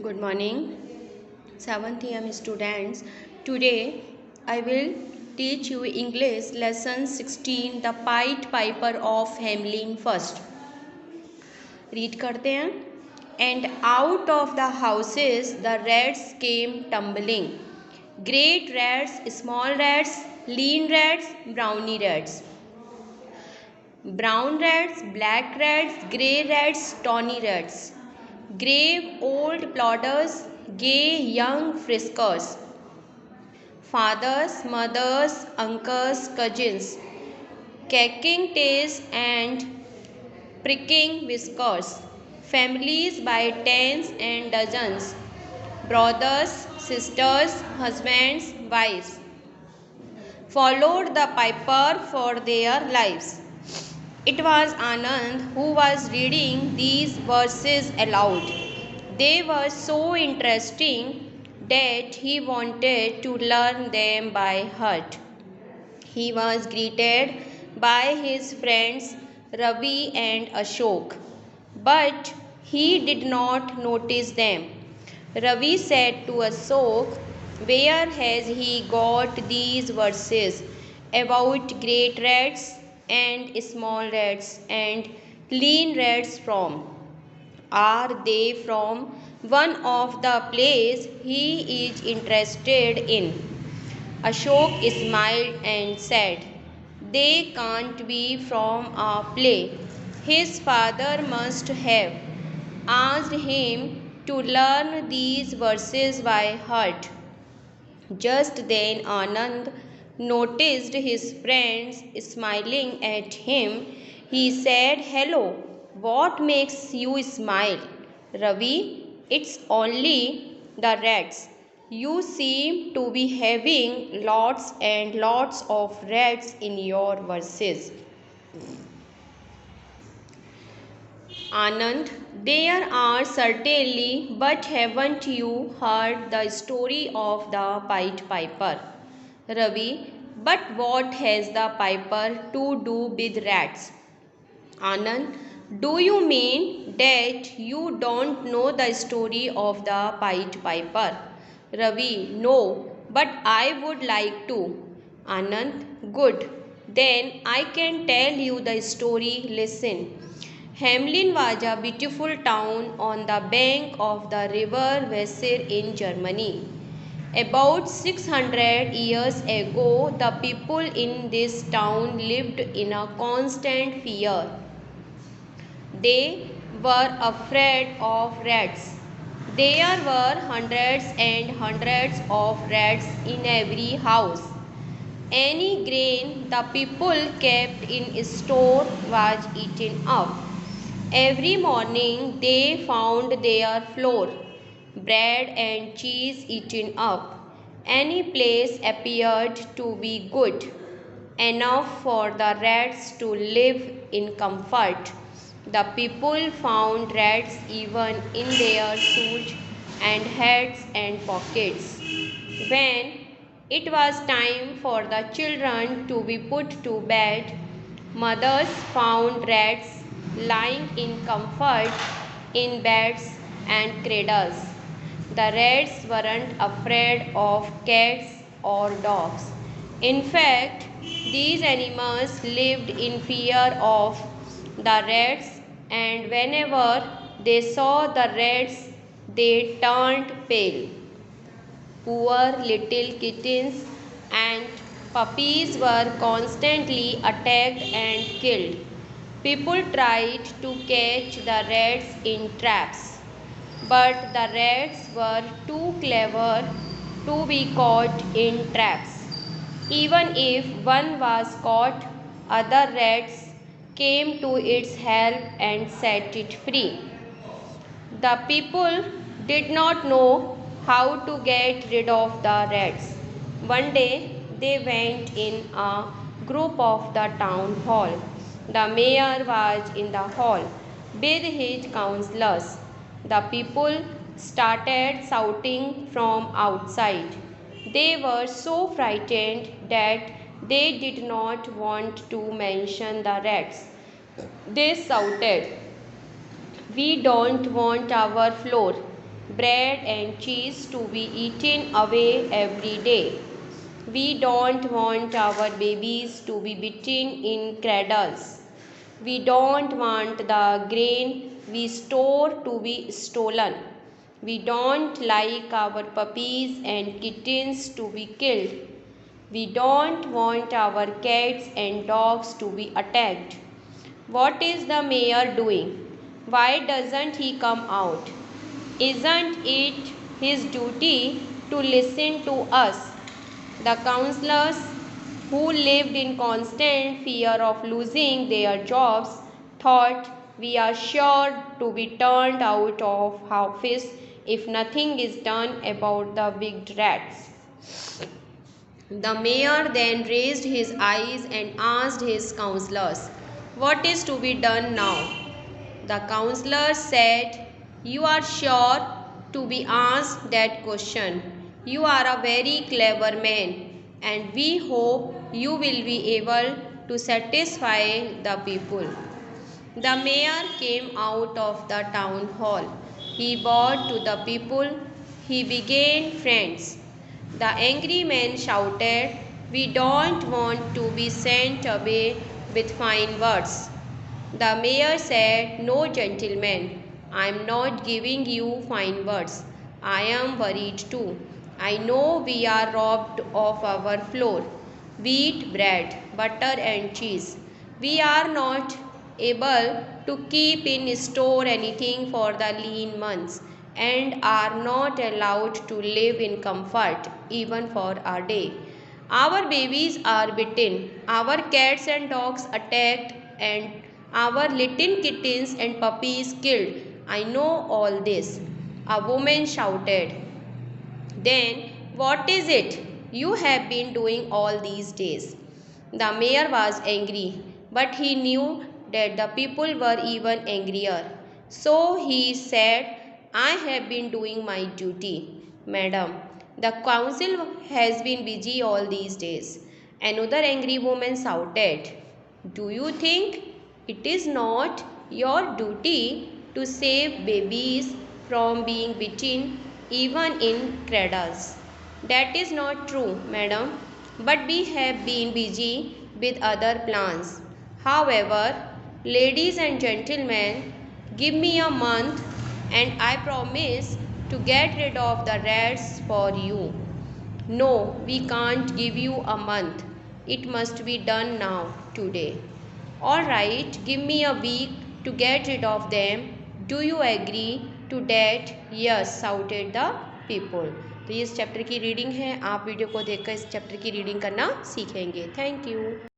Good morning, 7th AM students. Today I will teach you English lesson 16 The Pied Piper of Hamelin first. Read करते हैं. And out of the houses the rats came tumbling. Great rats, small rats, lean rats, browny rats. Brown rats, black rats, grey rats, tawny rats. Grave old plodders, gay young friskers. Fathers, mothers, uncles, cousins. Cacking tails and pricking whiskers. Families by tens and dozens. Brothers, sisters, husbands, wives. Followed the piper for their lives. It was Anand who was reading these verses aloud. They were so interesting that he wanted to learn them by heart. He was greeted by his friends Ravi and Ashok, but he did not notice them. Ravi said to Ashok, "Where has he got these verses about great rats and small rats and lean rats from? Are they from one of the plays he is interested in?" Ashok smiled and said, "They can't be from a play. His father must have asked him to learn these verses by heart." Just then Anand noticed his friends smiling at him. He said, "Hello, what makes you smile?" "Ravi, it's only the rats. You seem to be having lots and lots of rats in your verses." Anand, there are certainly, but haven't you heard the story of the Pied Piper? Ravi, but what has the piper to do with rats? Anand, do you mean that you don't know the story of the Pied Piper? Ravi, no, but I would like to. Anand, good. Then I can tell you the story. Listen. Hamelin was a beautiful town on the bank of the river Weser in Germany. About 600 years ago, the people in this town lived in a constant fear. They were afraid of rats. There were hundreds and hundreds of rats in every house. Any grain the people kept in store was eaten up. Every morning they found their flour, bread and cheese eaten up. Any place appeared to be good enough for the rats to live in comfort. The people found rats even in their shoes and hats and pockets. When it was time for the children to be put to bed, mothers found rats lying in comfort in beds and cradles. The rats weren't afraid of cats or dogs. In fact, these animals lived in fear of the rats, and whenever they saw the rats, they turned pale. Poor little kittens and puppies were constantly attacked and killed. People tried to catch the rats in traps, but the rats were too clever to be caught in traps. Even if one was caught, other rats came to its help and set it free. The people did not know how to get rid of the rats. One day they went in a group of the town hall. The mayor was in the hall with his councillors. The people started shouting from outside. They were so frightened that they did not want to mention the rats. They shouted, "We don't want our floor. bread and cheese to be eaten away every day. We don't want our babies to be beaten in cradles. We don't want the grain we store to be stolen. We don't like our puppies and kittens to be killed. We don't want our cats and dogs to be attacked. What is the mayor doing? Why doesn't he come out? Isn't it his duty to listen to us? The councillors, who lived in constant fear of losing their jobs, thought, we are sure to be turned out of office if nothing is done about the big rats. The mayor then raised his eyes and asked his councillors, what is to be done now? The councillors said, you are sure to be asked that question. You are a very clever man, and we hope you will be able to satisfy the people. The mayor came out of the town hall. He bowed to the people. He began, friends. The angry man shouted, we don't want to be sent away with fine words. The mayor said, no, gentlemen, I am not giving you fine words. I am worried too. I know we are robbed of our flour, wheat, bread, butter and cheese. We are not able to keep in store anything for the lean months and are not allowed to live in comfort even for a day. Our babies are bitten, our cats and dogs attacked, and our little kittens and puppies killed. I know all this. A woman shouted. Then, what is it you have been doing all these days? The mayor was angry, but he knew that the people were even angrier. So he said, I have been doing my duty, madam. The council has been busy all these days. Another angry woman shouted, do you think it is not your duty to save babies from being beaten even in cradles? That is not true, madam, but we have been busy with other plans. However, ladies and gentlemen, give me a month and I promise to get rid of the rats for you. No, we can't give you a month. It must be done now, today. All right, give me a week to get rid of them. Do you agree to that? Yes, shouted the people. तो ये इस chapter की reading है. आप video को देखकर इस chapter की रीडिंग करना सीखेंगे. Thank you.